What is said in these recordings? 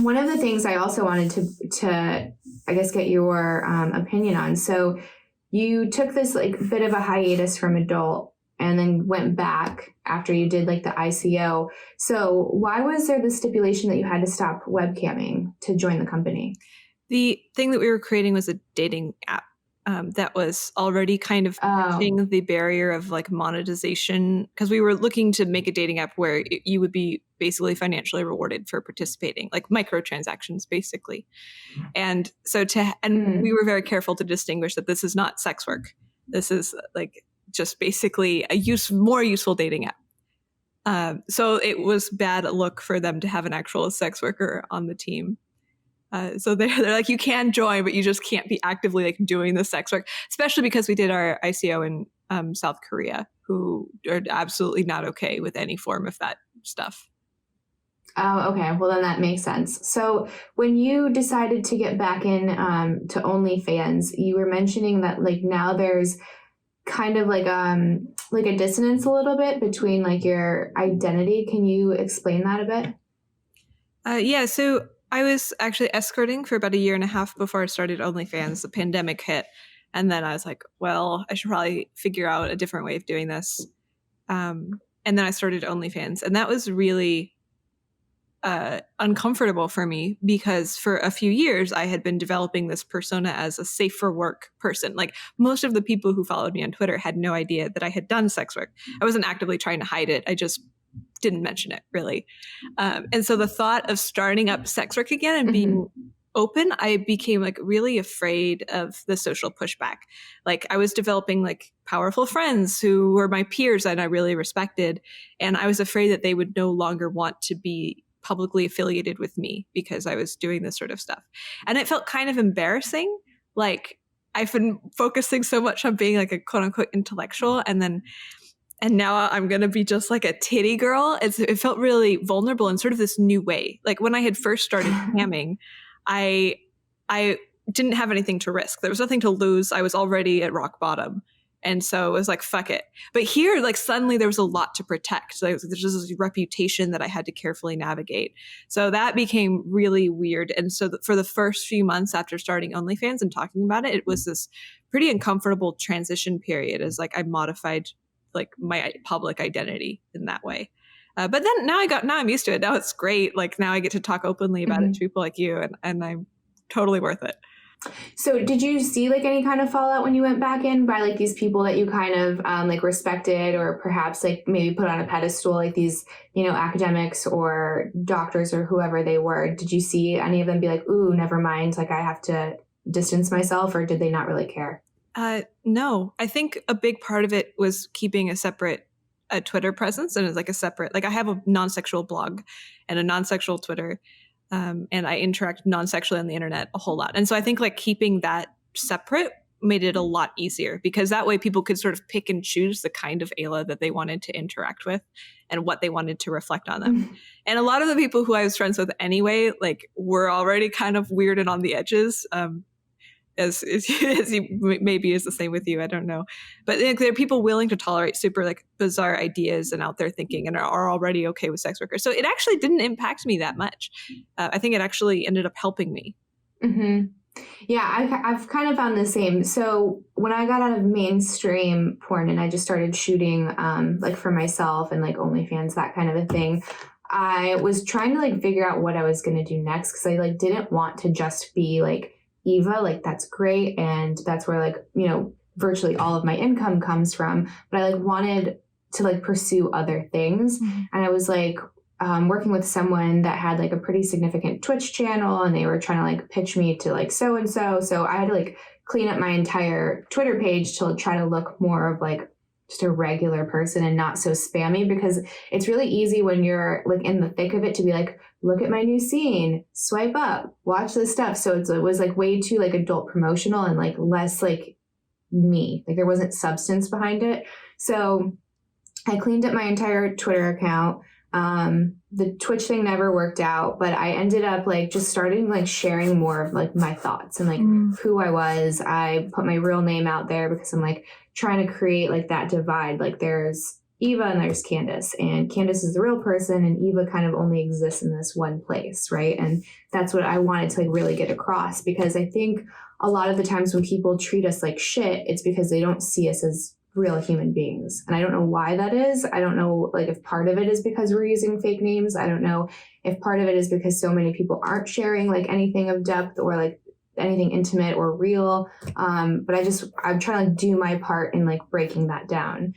one of the things I also wanted to I guess get your opinion on. So you took this like bit of a hiatus from adult and then went back after you did like the ICO. So why was there the stipulation that you had to stop webcamming to join the company? The thing that we were creating was a dating app that was already kind of pushing the barrier of like monetization, because we were looking to make a dating app where you would be basically financially rewarded for participating, like microtransactions basically. And so we were very careful to distinguish that this is not sex work. This is like just basically a more useful dating app. So it was bad look for them to have an actual sex worker on the team. So they're like, you can join, but you just can't be actively like doing the sex work, especially because we did our ICO in South Korea, who are absolutely not okay with any form of that stuff. Oh, okay. Well, then that makes sense. So when you decided to get back in to OnlyFans, you were mentioning that like now there's kind of like a dissonance a little bit between like your identity. Can you explain that a bit? Yeah. So I was actually escorting for about 1.5 years before I started OnlyFans. The pandemic hit. And then I was like, well, I should probably figure out a different way of doing this. And then I started OnlyFans. And that was really uncomfortable for me, because for a few years I had been developing this persona as a safe for work person. Like most of the people who followed me on Twitter had no idea that I had done sex work. I wasn't actively trying to hide it. I just didn't mention it really. And so the thought of starting up sex work again and being open, I became like really afraid of the social pushback. Like I was developing like powerful friends who were my peers and I really respected. And I was afraid that they would no longer want to be publicly affiliated with me because I was doing this sort of stuff. And it felt kind of embarrassing. Like I've been focusing so much on being like a quote unquote intellectual, and now I'm going to be just like a titty girl. It felt really vulnerable in sort of this new way. Like when I had first started camming, I didn't have anything to risk. There was nothing to lose. I was already at rock bottom. And so it was like, fuck it. But here, like suddenly there was a lot to protect. So there's just this reputation that I had to carefully navigate. So that became really weird. And so for the first few months after starting OnlyFans and talking about it, it was this pretty uncomfortable transition period as like I modified like my public identity in that way. But then now I'm used to it. Now it's great. Like now I get to talk openly about it to people like you, and I'm totally worth it. So did you see like any kind of fallout when you went back in by like these people that you kind of like respected, or perhaps like maybe put on a pedestal, like these, you know, academics or doctors or whoever they were? Did you see any of them be like, ooh, never mind, like I have to distance myself, or did they not really care? No, I think a big part of it was keeping a separate Twitter presence, and it's like a separate, like I have a non-sexual blog and a non-sexual Twitter. And I interact non-sexually on the internet a whole lot. And so I think like keeping that separate made it a lot easier, because that way people could sort of pick and choose the kind of Aella that they wanted to interact with and what they wanted to reflect on them. And a lot of the people who I was friends with anyway, like were already kind of weird and on the edges. As maybe is the same with you, I don't know. But like, there are people willing to tolerate super like bizarre ideas and out there thinking and are already okay with sex workers. So it actually didn't impact me that much. I think it actually ended up helping me. Yeah, I've kind of found the same. So when I got out of mainstream porn and I just started shooting like for myself and like OnlyFans, that kind of a thing, I was trying to like figure out what I was going to do next, because I like didn't want to just be like Eva, like that's great and that's where like, you know, virtually all of my income comes from, but I like wanted to like pursue other things. And I was like working with someone that had like a pretty significant Twitch channel, and they were trying to like pitch me to like so and so I had to like clean up my entire Twitter page to try to look more of like just a regular person and not so spammy, because it's really easy when you're like in the thick of it to be like, look at my new scene, swipe up, watch this stuff. So it was like way too like adult promotional and like less like me, like there wasn't substance behind it. So I cleaned up my entire Twitter account. The Twitch thing never worked out, but I ended up like just starting like sharing more of like my thoughts and like who I was. I put my real name out there because I'm like trying to create like that divide. Like there's Eva and there's Candice, and Candice is the real person and Eva kind of only exists in this one place, right? And that's what I wanted to like really get across, because I think a lot of the times when people treat us like shit, it's because they don't see us as real human beings. And I don't know why that is. I don't know like if part of it is because we're using fake names. I don't know if part of it is because so many people aren't sharing like anything of depth or like anything intimate or real. But I'm trying to like do my part in like breaking that down.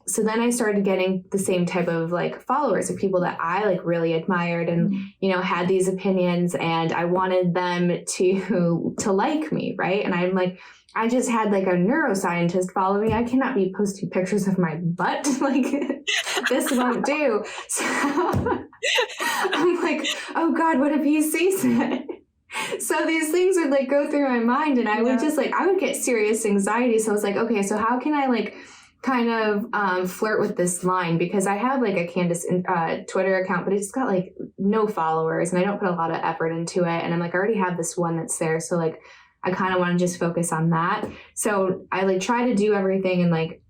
So then I started getting the same type of like followers of people that I like really admired and, you know, had these opinions, and I wanted them to like me. Right. And I'm like, I just had like a neuroscientist follow me. I cannot be posting pictures of my butt. Like this won't do. So I'm like, oh God, what if he sees it? So these things would like go through my mind, and I would just like, I would get serious anxiety. So I was like, okay, so how can I like kind of flirt with this line? Because I have like a Candice Twitter account, but it's got like no followers and I don't put a lot of effort into it. And I'm like, I already have this one that's there. So like, I kind of want to just focus on that. So I like try to do everything in like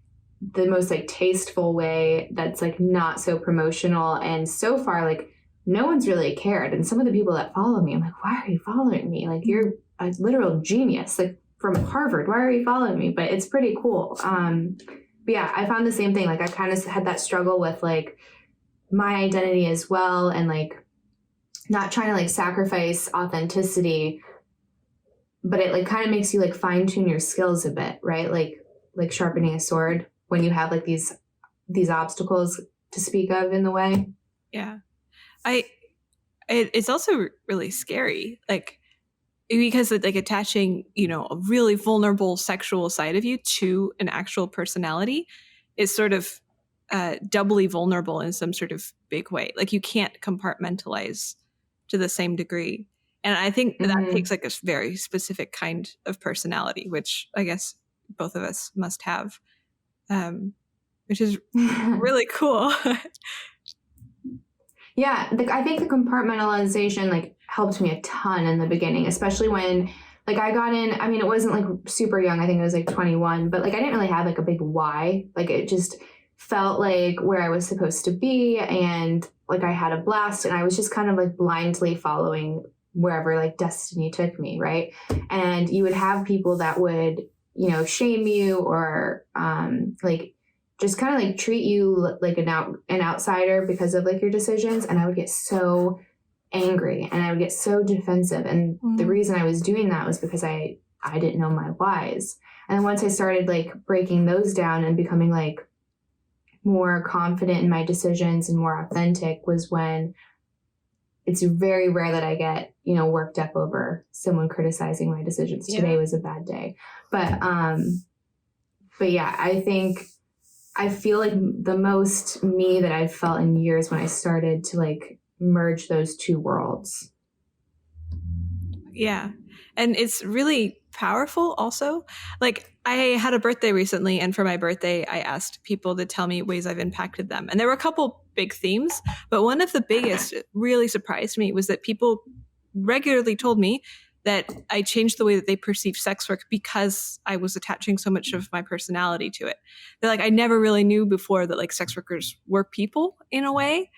the most like tasteful way that's like not so promotional. And so far, like no one's really cared. And some of the people that follow me, I'm like, why are you following me? Like you're a literal genius, like from Harvard. Why are you following me? But it's pretty cool. But yeah, I found the same thing. Like I kind of had that struggle with like my identity as well, and like not trying to like sacrifice authenticity, but it like kind of makes you like fine tune your skills a bit, right? Like sharpening a sword when you have like these obstacles to speak of in the way. Yeah. It's also really scary. Like, because like attaching, you know, a really vulnerable sexual side of you to an actual personality is sort of doubly vulnerable in some sort of big way. Like you can't compartmentalize to the same degree. And I think that takes like a very specific kind of personality, which I guess both of us must have, which is really cool. Yeah, I think the compartmentalization like helped me a ton in the beginning, especially when like I got in. I mean, it wasn't like super young. I think it was like 21, but like I didn't really have like a big why. Like it just felt like where I was supposed to be, and like I had a blast, and I was just kind of like blindly following wherever like destiny took me, right? And you would have people that would, you know, shame you or like just kind of like treat you like an outsider because of like your decisions. And I would get so angry and I would get so defensive. And the reason I was doing that was because I didn't know my whys. And then once I started like breaking those down and becoming like more confident in my decisions and more authentic, was when it's very rare that I get, you know, worked up over someone criticizing my decisions. Yeah. Today was a bad day. But yeah, I feel like the most me that I've felt in years when I started to like merge those two worlds. Yeah. And it's really powerful also. Like I had a birthday recently, and for my birthday, I asked people to tell me ways I've impacted them. And there were a couple big themes, but one of the biggest really surprised me was that people regularly told me that I changed the way that they perceive sex work because I was attaching so much of my personality to it. They're like, I never really knew before that like sex workers were people in a way.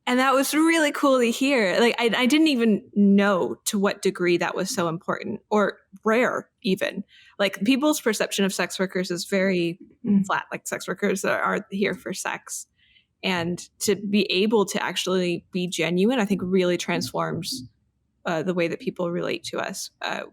And that was really cool to hear. Like I didn't even know to what degree that was so important or rare even. Like people's perception of sex workers is very flat. Like sex workers are here for sex. And to be able to actually be genuine, I think really transforms the way that people relate to us,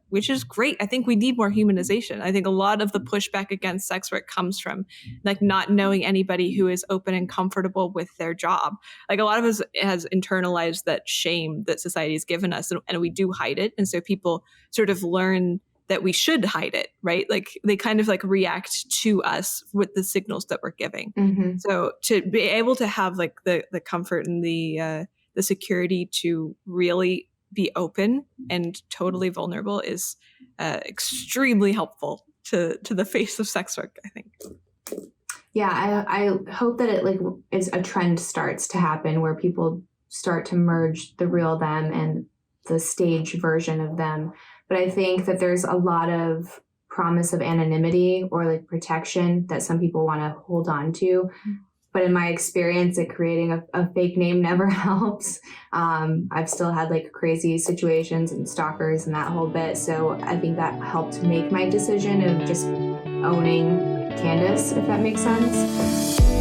which is great. I think we need more humanization. I think a lot of the pushback against sex work comes from like not knowing anybody who is open and comfortable with their job. Like a lot of us has internalized that shame that society has given us, and we do hide it. And so people sort of learn that we should hide it, right? Like they kind of like react to us with the signals that we're giving. Mm-hmm. So to be able to have like the comfort and the security to really be open and totally vulnerable is extremely helpful to the face of sex work, I think. Yeah, I hope that it like is a trend starts to happen where people start to merge the real them and the stage version of them. But I think that there's a lot of promise of anonymity or like protection that some people want to hold on to. But in my experience, creating a fake name never helps. I've still had like crazy situations and stalkers and that whole bit. So I think that helped make my decision of just owning Candice, if that makes sense.